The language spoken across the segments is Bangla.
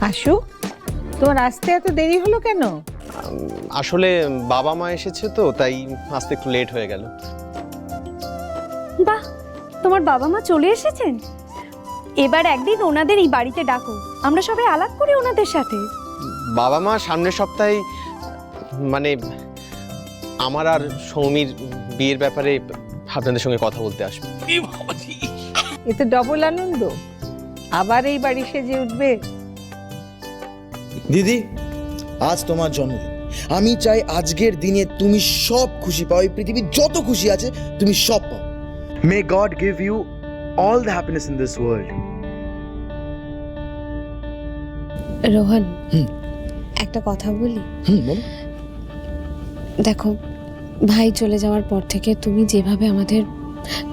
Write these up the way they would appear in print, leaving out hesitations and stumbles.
আশু, তোমার আসতে এত দেরি হলো কেন? আসলে বাবা মা এসেছে তো, তাই আসতে একটু লেট হয়ে গেল। বাহ, তোমার বাবা মা চলে এসেছেন? এবার একদিন ওনাদের এই বাড়িতে ডাকো, আমরা সবাই আলাপ করি ওনাদের সাথে। বাবা মা সামনের সপ্তাহে, মানে আমার আর সৌমির বিয়ের ব্যাপারে আপনাদের সঙ্গে কথা বলতে আসবে। এ তো ডবল আনন্দ, আবার এই বাড়ি সেজে উঠবে। দিদি, আজ তোমার জন্মদিন। আমি চাই আজকের দিনে তুমি সব খুশি পাও, এই পৃথিবীর যত খুশি আছে তুমি সব পাও। May God give you all the happiness in this world. Rohan, একটা কথা বলি? বলো। দেখো, ভাই চলে যাওয়ার পর থেকে তুমি যেভাবে আমাদের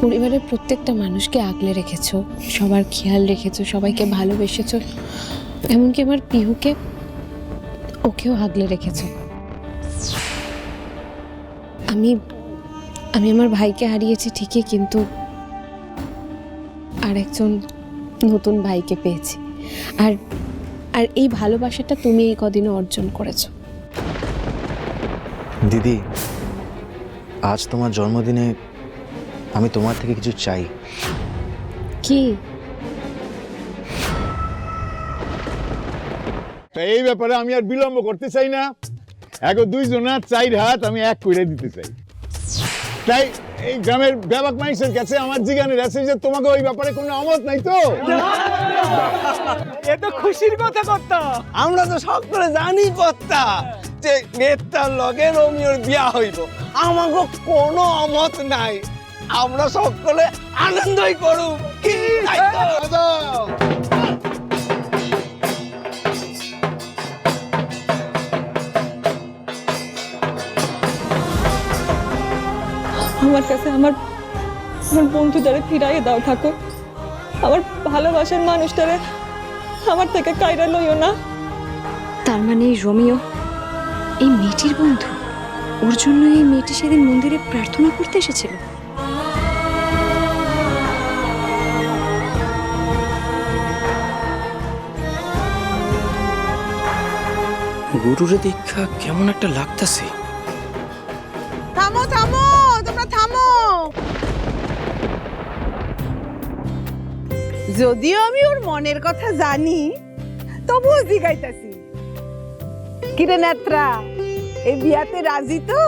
পরিবারের প্রত্যেকটা মানুষকে আগলে রেখেছো, সবার খেয়াল রেখেছো, সবাইকে ভালোবেসেছো, এমনকি আমার পিহুকে, ওকেও আগলে রেখেছো। আমি আমি আমার ভাইকে হারিয়েছি ঠিকই, কিন্তু আরেকজন নতুন ভাইকে পেয়েছি। আর আর এই ভালোবাসাটা তুমি এই কদিনে অর্জন করেছো। দিদি, আজ তোমার জন্মদিনে আমি তোমার থেকে কিছু চাই। কি? এই ব্যাপারে আমি আর বিলম্ব করতে চাই না। এখন দুইজনের চাইর হাত আমি এক করে দিতে চাই। তাই এই গ্রামের ব্যাপক মানুষের কাছে আমার জিজ্ঞানের আছে যে তোমাকে ওই ব্যাপারে কোনো অমত নাই তো? এ তো খুশির কথা কর্তা। আমরা তো সকলে জানি কর্তা যে নেতার লগে রোমিওর বিয়া হইব, আমাকে কোনো অমত নাই। আমরা সকলে আনন্দই করুম। কি তাই তো? আমার কাছে আমার বন্ধুটারে ফিরাইয়ে দাও ঠাকুর। আমার ভালোবাসার মানুষটারে আমার থেকে কাইরা লইও না। তার মানে এই রোমিও এই মেয়েটির বন্ধু? ওর জন্য এই মেয়েটি সেদিন মন্দিরে প্রার্থনা করতে এসেছিল? গুরুরে দীক্ষা কেমন একটা লাগতাছে। থামো থামো, তোমরা থামো। যদিও আমি ওর মনের কথা জানি, তবুও জিগাইতাছি। কিরে নেত্রা, এই বিয়াতে রাজি তো?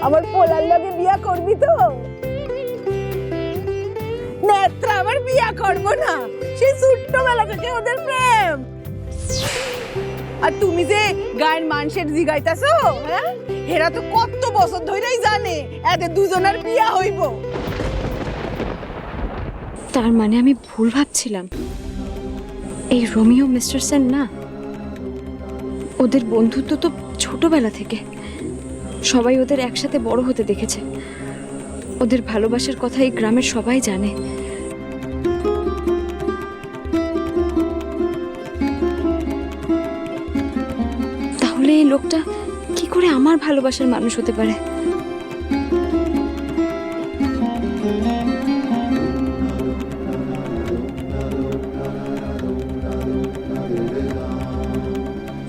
আমার পোলার লগে বিয়া করবি তো? নেত্রা আবার বিয়া করবো না, সেই ছোট্টবেলা থেকে ওদের প্রেম। আর তুমি যে গায়ের মানুষের জিগাইতাছো, হ্যাঁ, এরা তো কত বছর ধরেই জানে এদের দুজনের বিয়া হইব। তার মানে আমি ভুল ভাবছিলাম, এই রোমিও মিস্টার সেন না। ওদের বন্ধুত্ব তো ছোটবেলা থেকে, সবাই ওদের একসাথে বড় হতে দেখেছে। ওদের ভালোবাসার কথা এই গ্রামের সবাই জানে। তাহলে এই লোকটা কি করে আমার ভালোবাসার মানুষ হতে পারে?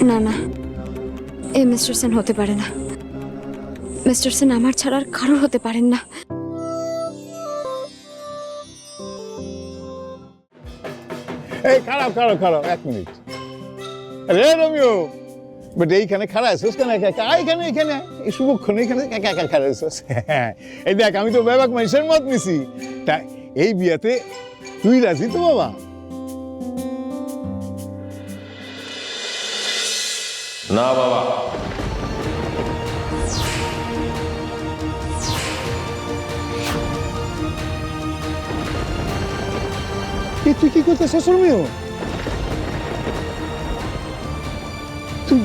না না, এই মিস্টার সেন হতে পারে না। মিস্টার সেন আমার ছাড়া আর কারোর হতে পারেন না। এই খারাপ খারাপ খারাপ, এক মিনিট। রে রোমিও, বাট এইখানে খারাপ আছিস কেন? এখানে এখানে এই শুভক্ষণ এখানে একা একা খারাপ আছিস। এই দেখ, আমি তো ব্যাপক মানুষের মত নিছি। তা এই বিয়াতে তুই রাজি তো বাবা? না বাবা, তুই কি করতেছিস রোমিও? তুই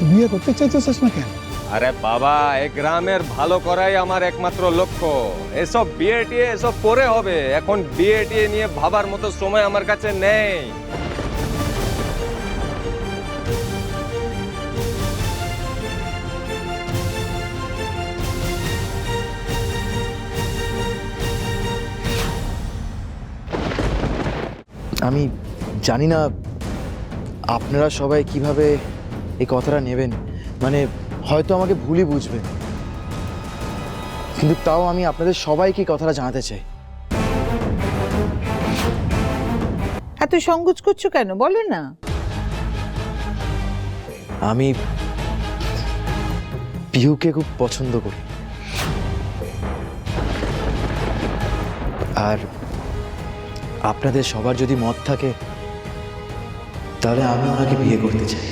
বিয়ে করতে চাইতেছিস না কেন? আরে বাবা, এই গ্রামের ভালো করাই আমার একমাত্র লক্ষ্য। এসব বিয়ে টিয়ে এসব পরে হবে, এখন বিয়ে টিয়ে নিয়ে ভাবার মতো সময় আমার কাছে নেই। আমি জানি না আপনারা সবাই কিভাবে এই কথাটা নেবেন, মানে হয়তো আমাকে ভুলই বুঝবেন, কিন্তু তাও আমি আপনাদের সবাইকে এই কথাটা জানাতে চাই। এত সংকোচ করছো কেন, বলো না। আমি পিহুকে খুব পছন্দ করি, আর আপনাদের সবার যদি মত থাকে তাহলে আমি ওনাকে বিয়ে করতে চাই।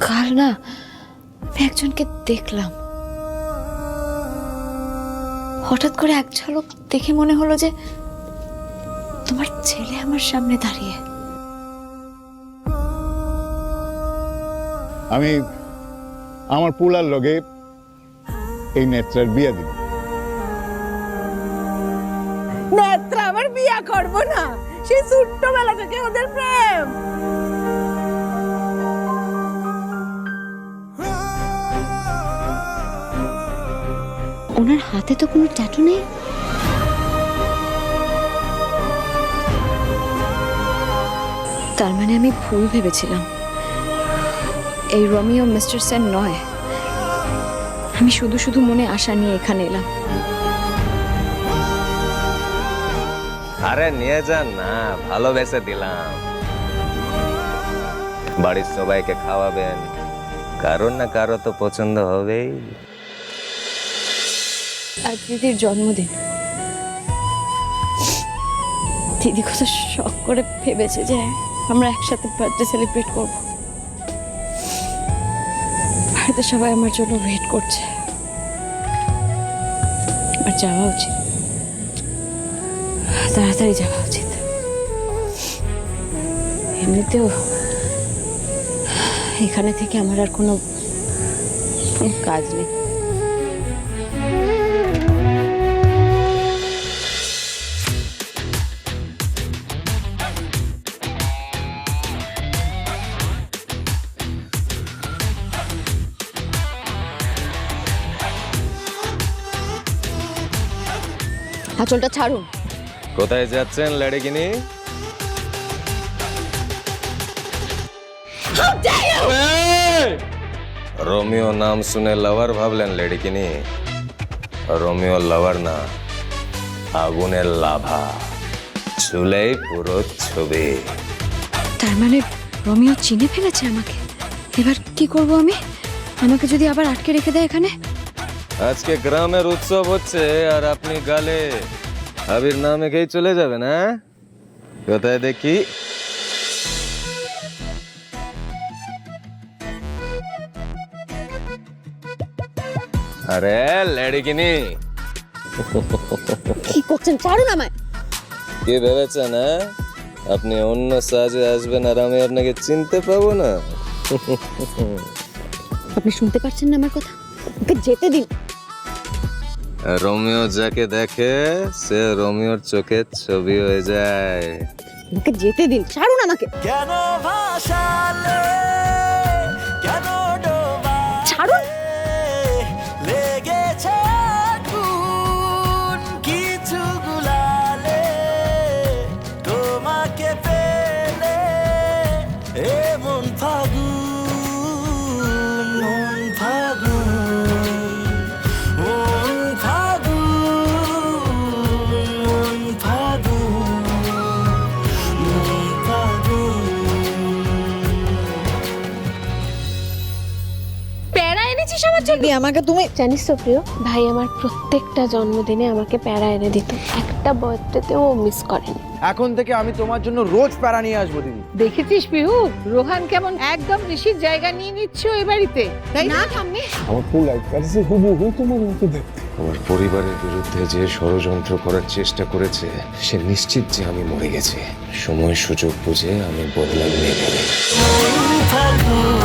কাল না আমি একজনকে দেখলাম, হঠাৎ করে এক ঝলক দেখে মনে হলো যে তোমার ছেলে আমার সামনে দাঁড়িয়ে। আমি আমার পোলার লগে এই নেত্রার বিয়া দিব। নেত্রা আবার বিয়া করবো না, সেই ছোট্টবেলা থেকে ওদের প্রেম। ওনার হাতে তো কোনো ট্যাটু নেই। তার মানে আমি ভুল ভেবেছিলাম, এই রোমিও মিস্টার সেন নয়। আমি শুধু শুধু মনে আশা নিয়ে এখানে এলাম। আরে নিয়ে যান না, ভালোবেসে দিলাম। বাড়ির সবাইকে খাওয়াবেন, কারোর না কারো তো পছন্দ হবেই। আজ দিদির জন্মদিন। দিদি কত শখ করে ভেবেছে যে আমরা একসাথে বার্থডে সেলিব্রেট করব। বাড়িতে সবাই আমার জন্য ওয়েট করছে। আর যাওয়া উচিত, তাড়াতাড়ি যাওয়া উচিত। এমনিতেও এখানে থেকে আমার আর কোনো কাজ নেই। আঁচলটা ছাড়ুন। কোথায় যাচ্ছেন লেডিকিনি? রোমিও নাম শুনে লাভার ভাবলেন লেডিকিনি? রোমিও লাভার না, আগুনের লাভা, চুলেই পুরো ছবি। তার মানে রোমিও চিনে ফেলেছে আমাকে। এবার কি করব আমি? আমাকে যদি আবার আটকে রেখে দেয় এখানে? আজকে গ্রামের উৎসব হচ্ছে আর আপনি গালে আবির নাম এঁকেই চলে যাবেন? হ্যাঁ, কোথায় দেখি? আরে লেডিকিনি, কি করছেন? ছাড়ুন আমায়। কি ভেবেছেন হ্যাঁ? আপনি অন্য সাজে আসবেন আর আমি আপনাকে চিনতে পাবো না? আপনি শুনতে পাচ্ছেন না আমার কথা? ওকে যেতে দিন। রোমিও যাকে দেখে সে রোমিওর চোখে ছবি হয়ে যায়। ওকে যেতে দিন, ছাড়ুন আমাকে। কেন ভাসালে, কেন ছাড়ুন। লেগেছে আগুন কিছু গুলালে, তোমাকে পেলে এমন ফাগুন, মন ফাগুন, মন ফাগুন, মন ফাগুন, মন ফাগুন। প্যারা এনেছিস আমার জন্য? আমাকে তুমি জানিস তো প্রিয়, ভাই আমার প্রত্যেকটা জন্মদিনে আমাকে প্যারা এনে দিত, একটা বার্থডেতেও মিস করেনি। এখন থেকে আমি তোমার জন্য রোজ প্যারা নিয়ে আসবো দিদি। দেখেছিস পিহু, রোহান কেমন একদম ঋষির জায়গা নিয়ে নিচ্ছ এ বাড়িতে, তাই না? ঠাম্মি, আমার পোলাই কাছে হুবহু তোমার মতো দেখতে। আমার পরিবারের বিরুদ্ধে যে ষড়যন্ত্র করার চেষ্টা করেছে সে নিশ্চিত যে আমি মরে গেছি। সময় সুযোগ বুঝে আমি বদলা নেব। মন ফাগুন।